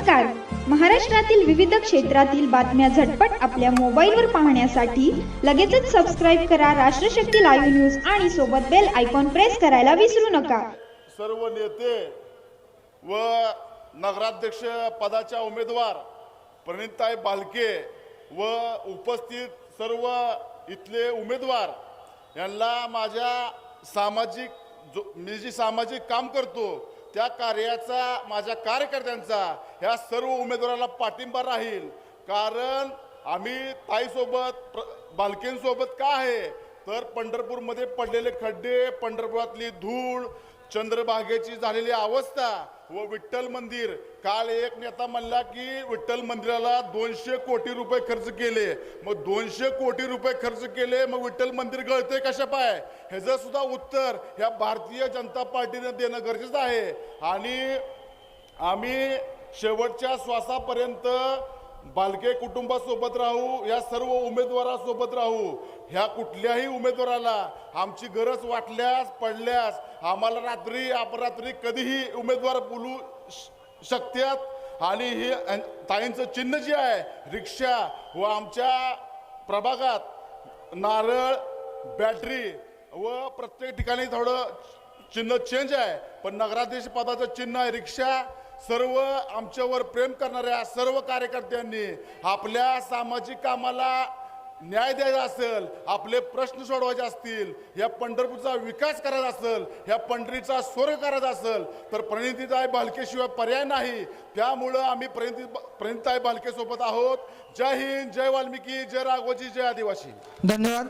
नमस्कार. महाराष्ट्रातील विविध क्षेत्रातील बातम्या झटपट आपल्या मोबाईलवर पाहण्यासाठी लगेचच सबस्क्राईब करा राष्ट्रशक्ती लाईव्ह न्यूज आणि सोबत बेल आयकॉन प्रेस करायला विसरू नका. सर्व नेते व नगराध्यक्ष पदाच्या उमेदवार प्रणिताई बालके व उपस्थित सर्व इथले उमेदवार यांना माझ्या मी जी सामाजिक काम करतो त्या कार्याचा माझ्या कार्यकर्त्यांचा ह्या सर्व उमेदवाराला पाठिंबा राहील. कारण आम्ही ताईसोबत बालकेंसोबत का आहे तर पंढरपूरमध्ये पडलेले खड्डे, पंढरपुरातली धूळ, चंद्रभागेची झालेली अवस्था व विठ्ठल मंदिर. काल एक नेता म्हणला की विठ्ठल मंदिराला 200 कोटी रुपये खर्च केले. मग 200 कोटी रुपये खर्च केले, मग विठ्ठल मंदिर गळते कशा पाय? ह्याचं सुद्धा उत्तर ह्या भारतीय जनता पार्टीने देणं गरजेचं आहे. आणि आम्ही शेवटच्या श्वासापर्यंत बालके कुटुंबासोबत राहू, या सर्व उमेदवारासोबत राहू. ह्या कुठल्याही उमेदवाराला आमची गरज वाटल्यास पडल्यास आम्हाला रात्री अपरात्री कधीही उमेदवार बोलू शकतात. आणि हे ताईंचं चिन्ह जे आहे रिक्षा व आमच्या प्रभागात नारळ, बॅटरी व प्रत्येक ठिकाणी थोडं चिन्ह चेंज आहे, पण नगराध्यक्ष पदाचं चिन्ह आहे रिक्षा. सर्व आमच्यावर प्रेम करणाऱ्या सर्व कार्यकर्त्यांनी आपल्या सामाजिक कामाला न्याय द्यायचा असेल, आपले प्रश्न सोडवायचे असतील, या पंढरपूरचा विकास करायचा असेल, या पंढरीचा स्वर्ग करायचा असेल तर प्रणिताई बालकेशिवाय पर्याय नाही. त्यामुळं आम्ही प्रणिताई बालके सोबत आहोत. जय हिंद, जय वाल्मिकी, जय राघोजी, जय आदिवासी. धन्यवाद.